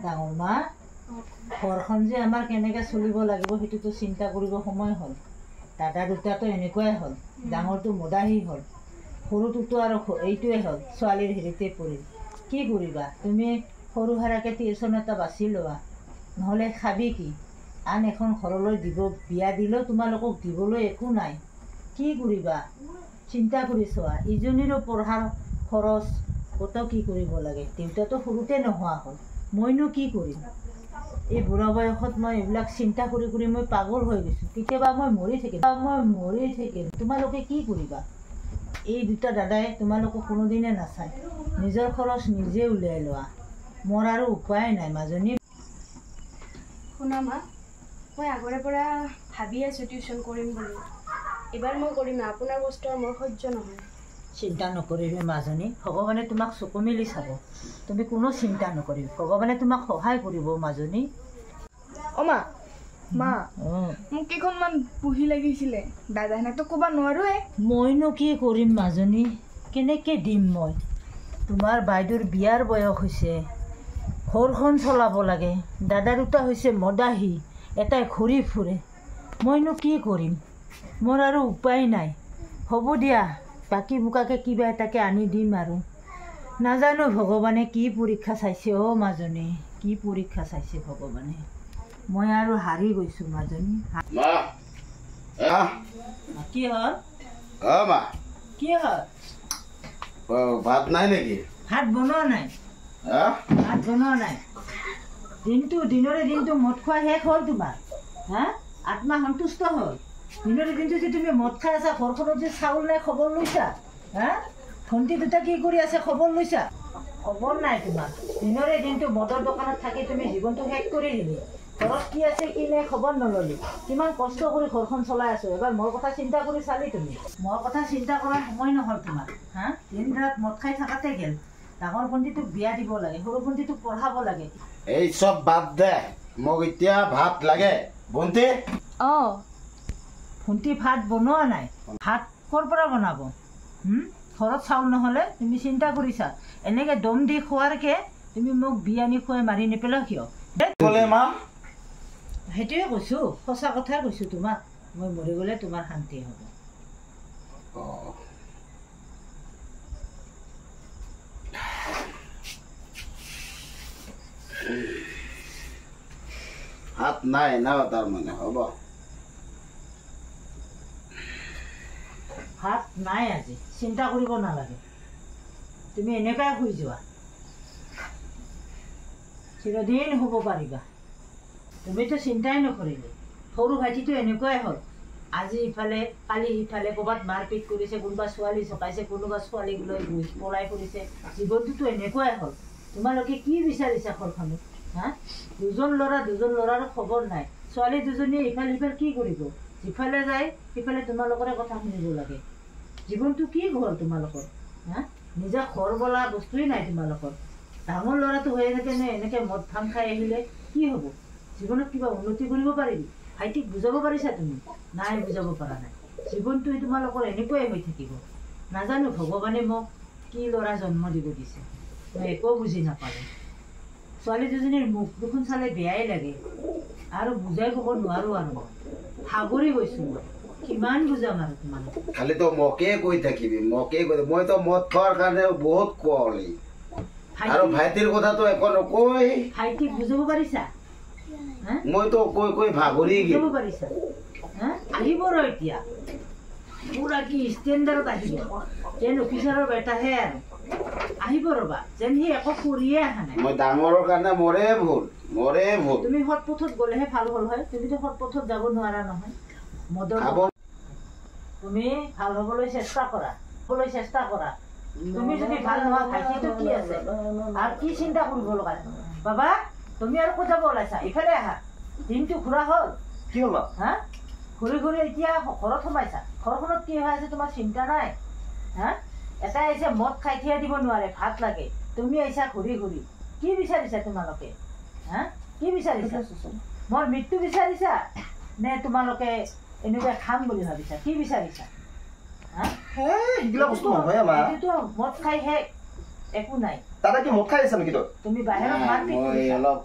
ডাঙৰ মা ঘৰখন যে আমাৰ কেনেকৈ চলিব লাগিব সেইটোতো চিন্তা কৰিব সময় হ'ল। দাদা দুটাতো এনেকুৱাই হ'ল, ডাঙৰটো মদাহী হ'ল, সৰুটোতো আৰু এইটোৱে হ'ল ছোৱালীৰ হেৰিতে পৰিল। কি কৰিবা তুমি? সৰু সাৰাকৈ টিউশ্যন এটা বাছি লোৱা, নহ'লে খাবি কি? আন এখন ঘৰলৈ বিয়া দিলেও তোমালোকক দিবলৈ একো নাই। কি কৰিবা চিন্তা কৰি চোৱা। ইজনীৰো পঢ়াৰ খৰচ কত কি কৰিব লাগে। দেউতাতো সৰুতে নোহোৱা হ'ল, মইনো কি কৰিম? এই বুঢ়া বয়সত মই এইবিলাক চিন্তা কৰি কৰি মই পাগল হৈ গৈছোঁ। কেতিয়াবা মই মৰি থাকিম। তোমালোকে কি কৰিবা? এই দুটা দাদাই তোমালোকক কোনোদিনে নাচায়। নিজৰ খৰচ নিজে উলিয়াই লোৱা। মোৰ আৰু উপায় নাই মাজনী। শুনা মা, মই আগৰে পৰা ভাবি আছোঁ টিউশ্যন কৰিম বুলি। এইবাৰ মই কৰিম। আপোনাৰ কষ্ট মোৰ সহ্য নহয়। চিন্তা নকৰিবি মাজনী, ভগৱানে তোমাক চকু মেলি চাব। তুমি কোনো চিন্তা নকৰিবি, ভগৱানে তোমাক সহায় কৰিব মাজনী। মা মোক কেইখনমান বহি লাগিছিলে, দাদাহঁতক ক'ব নোৱাৰোঁৱে। মইনো কি কৰিম মাজনী, কেনেকৈ দিম মই? তোমাৰ বাইদেউৰ বিয়াৰ বয়স হৈছে, ঘৰখন চলাব লাগে। দাদা দুটা হৈছে মদাহী, এটাই ঘূৰি ফুৰে। মইনো কি কৰিম? মোৰ আৰু উপায় নাই। হ'ব দিয়া, বাকী বোকাকৈ কিবা এটাকে আনি দিম আৰু। নাজানো ভগৱানে কি পৰীক্ষা চাইছে মাজনী, কি পৰীক্ষা চাইছে ভগৱানে। মই আৰু হাৰি গৈছোঁ মাজনী। কি হ'ল? কি হ'ল? ভাত নাই নেকি? ভাত বনোৱা নাই। দিনৰে দিনটো মদ খোৱা শেষ হ'ল তোমাৰ? আত্মা সন্তুষ্ট হ'ল? দিনৰে দিনটো যে তুমি মদ খাই আছা, ঘৰখনত যে চাউল নাই খবৰ লৈছা? ভণ্টি দুটা কি কৰি আছে খবৰ লৈছা? খবৰ নাই তোমাৰ। দিনৰে দিনটো মদৰ দোকানত থাকি তুমি জীৱনটো শেষ কৰি দিলি। ঘৰত কি আছে কি নাই খবৰ নল'লি। কিমান কষ্ট কৰি ঘৰখন চলাই আছোঁ। এবাৰ মোৰ কথা চিন্তা কৰি চালি তুমি? মোৰ কথা চিন্তা কৰাৰ সময় নহ'ল তোমাৰ। দিন ৰাত মদ খাই থকাতে গ'ল। ডাঙৰ ভণ্টিটোক বিয়া দিব লাগে, সৰু ভণ্টিটোক পঢ়াব লাগে। এই চব বাদ দে, মোক এতিয়া ভাত লাগে। ভণ্টি ভণ্টি ভাত বনোৱা নাই। ভাত ক'ৰ পৰা বনাব? ঘৰত চাউল নহ'লে তুমি চিন্তা কৰিছা? এনেকৈ দম দি খোৱাৰকে তুমি মোক বিয়া আনি খুৱাই মাৰি নেপেলাও কিয়? সেইটোৱে কৈছোঁ, সঁচা কথাই কৈছোঁ তোমাক। মই মৰি গ'লে তোমাৰ শান্তি হ'ব। ভাত নাই না তাৰমানে? হ'ব, ভাত নাই আজি, চিন্তা কৰিব নালাগে। তুমি এনেকুৱাই শুই যোৱা, চিৰদিন শুব পাৰিবা। তুমিতো চিন্তাই নকৰিলে। সৰু ভাইটিটো এনেকুৱাই হ'ল, আজি ইফালে কালি সিফালে, ক'ৰবাত মাৰপিট কৰিছে, কোনোবা ছোৱালী চকাইছে, কোনোবা ছোৱালীক লৈ পলাই ফুৰিছে। জীৱনটোতো এনেকুৱাই হ'ল। তোমালোকে কি বিচাৰিছা ঘৰখনত? দুজন ল'ৰাৰ খবৰ নাই। ছোৱালী দুজনীয়ে ইফাল সিফাল কি কৰিব? যিফালে যায় সিফালে তোমালোকৰে কথা শুনিব লাগে। জীৱনটো কি ঘৰ তোমালোকৰ? নিজা ঘৰ বোলা বস্তুৱেই নাই তোমালোকৰ। ডাঙৰ ল'ৰাটো হৈ থাকেনে এনেকৈ মদ ভাং খাই আহিলে কি হ'ব? জীৱনত কিবা উন্নতি কৰিব পাৰিবি? ভাইটিক বুজাব পাৰিছা তুমি? নাই, বুজাব পৰা নাই। জীৱনটো তোমালোকৰ এনেকুৱাই হৈ থাকিব। নাজানো ভগৱানে মোক কি ল'ৰা জন্ম দিব দিছে, মই একো বুজি নাপালোঁ। ছোৱালী দুজনীৰ মুখ দুখন চালে বেয়াই লাগে, আৰু বুজাই ক'ব নোৱাৰোঁ। আৰু মই সাগৰি গৈছোঁ। মই কিমান বুজাম আৰু তোমালোক? খালিতো মোকে কৈ থাকিবি, মোকে কৈ। মইতো মদ খোৱাৰ কাৰণে বহুত কুঁৱলী, আৰু ভাইটিৰ কথাটো একো নকয়। ভাইটিক বুজাব পাৰিছা? মইতো কৈ কৈ ভাগৰি বুজাব পাৰিছা? আহিব ৰ এতিয়া, পুৰা কি ষ্টেণ্ডাৰ্ডত আহিব, যেন অফিচাৰৰ বেটাহে আৰু আহিব ৰ'বা, যেন সি একো কৰিয়ে অহা নাই। মই ডাঙৰৰ কাৰণে মৰে ভুল। তুমি সৎ পথত গ'লেহে ভাল হ'ল হয়। তুমিতো সৎ পথত যাব নোৱাৰা নহয়। তুমি ভাল হ'বলৈ চেষ্টা কৰা, তুমি যদি ভাল নোহোৱা, ভাইটিটো কি আছে আৰু কি চিন্তা কৰিব লগা? বাবা, তুমি আৰু ক'ত যাব ওলাইছা? ইফালে আহা। দিনটো ঘূৰা হ'ল। কি হ'ল? ঘূৰি ঘূৰি এতিয়া ঘৰত সোমাইছা। ঘৰখনত কি হৈ আছে তোমাৰ চিন্তা নাই? এটাই আহিছে মদ খাই থিয়া দিব নোৱাৰে, ভাত লাগে। তুমি আহিছা ঘূৰি ঘূৰি। কি বিচাৰিছা তোমালোকে? কি বিচাৰিছা? মোৰ মৃত্যু বিচাৰিছা নে তোমালোকে এনেকুৱা খাম বুলি ভাবিছা? কি বিচাৰিছা? মদ খাই শেষ, একো নাই। দাদা কি মদ খাই আছা নেকি? তুমি বাহিৰত মাৰপিট কৰিছা? অলপ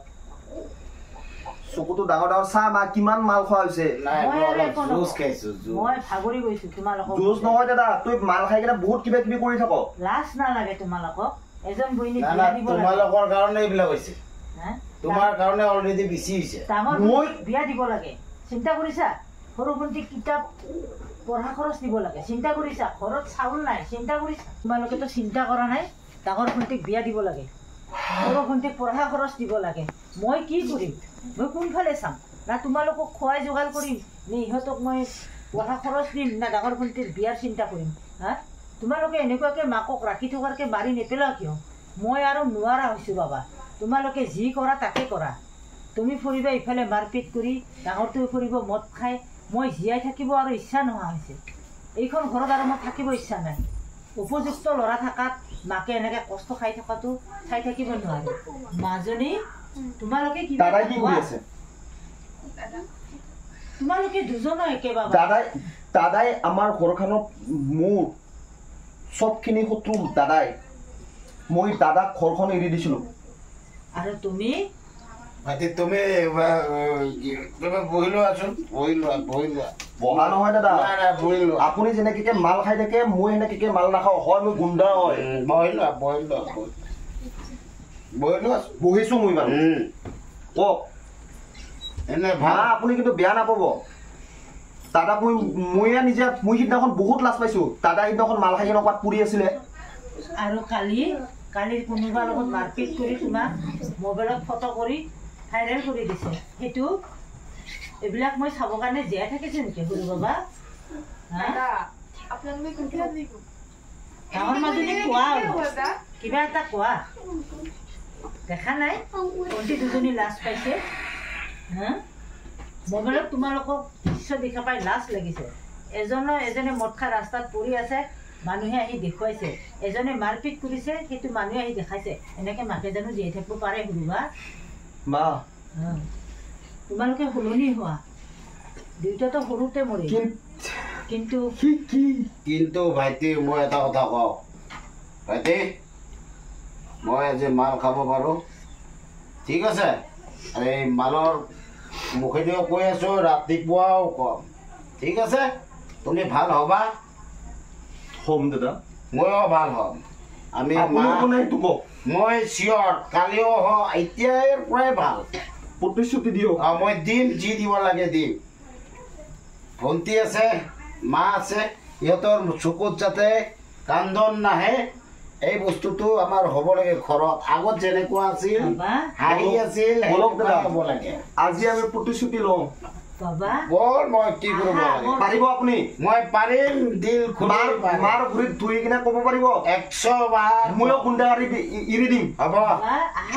চকুটো ডাঙৰ ডাঙৰ চাহ মা কিমান মাল খোৱা হৈছে নাই মই মই আৰু অলপ একো জুচ নকওঁ। খাইছো জুচ মই ভাগৰি গৈছো তোমালোকক জুচ নহয় দাদা তুই মাল খাই কিনে বহুত কিবা কিবি কৰি থাক লাজ নালাগে তোমালোকক এজন বৈনী না বিয়া না দিব লাগে তোমালোকৰ কাৰণে এইবিলাক হৈছে হা? তোমাৰ কাৰণে অলৰেডি বেছি হৈছে ডাঙৰ মই- ভণ্টিক বিয়া দিব লাগে চিন্তা কৰিছা সৰু ভণ্টিক কিতাপ পঢ়া খৰচ দিব লাগে চিন্তা কৰিছা ঘৰত চাউল নাই চিন্তা কৰিছা তোমালোকেতো চিন্তা কৰা নাই ডাঙৰ ভণ্টিক বিয়া দিব লাগে সৰু ভণ্টিক পঢ়া খৰচ দিব লাগে মই কি কৰিম মই কোনফালে চাম না তোমালোকক খোৱাই যোগাৰ কৰিম নে ইহঁতক মই পঢ়া খৰচ দিম না ডাঙৰ ভণ্টিৰ বিয়াৰ চিন্তা কৰিম হা তোমালোকে এনেকুৱাকৈ মাকক ৰাখি থকাৰকৈ মাৰি নেপেলাও কিয় মই আৰু নোৱাৰা হৈছোঁ বাবা তোমালোকে যি কৰা তাকে কৰা তুমি ফুৰিবা ইফালে মাৰপিট কৰি ডাঙৰটোৱে ফুৰিব মদ খাই মই জীয়াই থাকিব আৰু ইচ্ছা নোহোৱা হৈছে এইখন ঘৰত আৰু মই থাকিব ইচ্ছা নাই উপযুক্ত ল'ৰা থকাত মাকে এনেকৈ কষ্ট খাই থকাটো চাই থাকিব নোৱাৰে মাজনী তোমালোকে কিবা দাদাই এটা কি কোৱা। কৰি আছে তোমালোকে দুজনো একে বাবা দাদাই আমাৰ ঘৰখনত মোৰ চবখিনি শত্ৰু দাদাই মই দাদাক ঘৰখন এৰি দিছিলো আৰু তুমি ভাইটি তুমি বহি লোৱাচোন বহি লোৱা বহা নহয় দাদা নাই নাই বহি লোৱা আপুনি যেনেকে মাল খাই থাকে মই সেনেকে মাল নাখাওঁ হয় মই গুণ্ডা হয় বহি লোৱা বহিছো মই বাৰু কওক এনে ভা ভাল আপুনি কিন্তু বেয়া নাপাব দাদাক মই সিদিনাখন বহুত লাজ পাইছো দাদা সিদিনাখন মাল খাই কিনে ক'ৰবাত পৰি আছিলে আৰু কালিৰ কোনোবাৰ লগত মাৰপিট কৰি তোমাক মোবাইলত ফটো কৰি ভাইৰেল কৰি দিছে সেইটো এইবিলাক মই চাবৰ কাৰণে জীয়াই থাকিছে নেকি সৰু বাবা হা ডাঙৰ মাজনী কোৱা আৰু। কিবা এটা কোৱা দেখা নাই ভণ্টি দুজনী লাজ পাইছে হা মোবাইলত তোমালোকক দৃশ্য দেখা পাই লাজ লাগিছে এজনে মদ খাই ৰাস্তাত পৰি আছে মানুহে আহি দেখুৱাইছে এজনে মাৰপিট কৰিছে সেইটো মানুহে আহি দেখাইছে এনেকে মাকে জানো জীয়াই থাকিব পাৰে সৰুবা মা তোমালোকে সলনি হোৱা দুয়োটাতো সৰুতে মৰিল কিন্তু কিন্তু ভাইটি মই এটা কথা কওঁ ভাইটি মই আজি মাল খাব পাৰোঁ ঠিক আছে আৰু এই মালৰ মুখেদিও কৈ আছোঁ ৰাতিপুৱাও কম ঠিক আছে তুমি ভাল হ'বা হ'ম দাদা ময়ো ভাল হ'ম আমি মই চিয়ৰ কালিও হওঁ এতিয়াৰ পৰাই ভাল প্ৰতিশ্ৰুতি দিয়ক মই দিম যি দিব লাগে দিম ভণ্টি আছে মা আছে সিহঁতৰ চকুত যাতে কান্দন নাহে এই বস্তুটো আমাৰ হ'ব লাগে ঘৰত আগত যেনেকুৱা আছিল হাঁহি আছিল হ'ব লাগে আজি আমি প্ৰতিশ্ৰুতি লওঁ বাবা বৰ মই কি কৰিব লাগে পাৰিব আপুনি মই পাৰিম দিল মাৰ ভৰিত ধুই কিনে ক'ব পাৰিব 100 বাৰ ময়ো গুণ্ডাগাৰী এৰি দিম হ'ব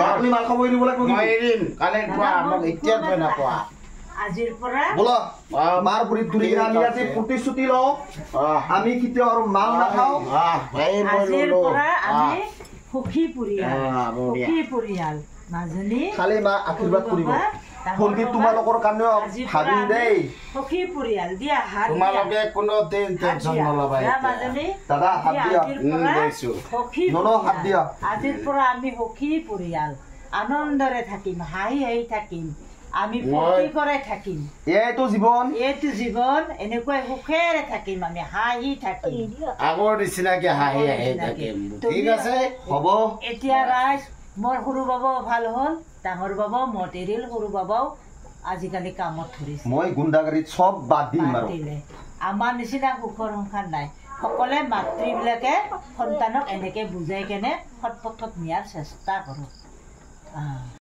আপুনি মাল খাব এৰিব লাগিব মই এৰিম কালিৰ পৰা মোক এতিয়াৰ পৰা নাপোৱা আজিৰ পৰা ব'লা মাৰ ভৰিত ধৰি কিনে আমি আজি প্ৰতিশ্ৰুতি লওঁ আমি কেতিয়াও আৰু মাল নাখাওঁ আজিৰ পৰা আমি সুখী পৰিয়াল মাজনী খালি মা আশীৰ্বাদ কৰিব ভণ্টি তোমালোকৰ কাৰণেও ভাবিম দেই সুখী পৰিয়াল দিয়া হাত তোমালোকে কোনো টেনচন নল'বা মাজনী দাদা হাত দিয়া সুখী হাত দিয়া আজিৰ পৰা আমি সুখী পৰিয়াল আনন্দৰে থাকিম হাঁহি হাঁহি থাকিম আমি ফূৰ্তি কৰে থাকিম এইটো জীৱন এনেকুৱাই সুখেৰে থাকিম আমি হাঁহি থাকিম আগৰ নিচিনাকে হাঁহি হাঁহি থাকিম ঠিক আছে হ'ব এতিয়া ৰাইজ মোৰ সৰু বাবাও ভাল হ'ল ডাঙৰ বাবাও মদ এৰিল সৰু বাবাও আজিকালি কামত ধৰিছে মই গুণ্ডাগাৰীত চব বাদ দিম আৰু দিলে আমাৰ নিচিনা সুখৰ সংসাৰ নাই সকলোৱে মাতৃবিলাকে সন্তানক এনেকে বুজাই কেনে সৎ পথত নিয়াৰ চেষ্টা কৰক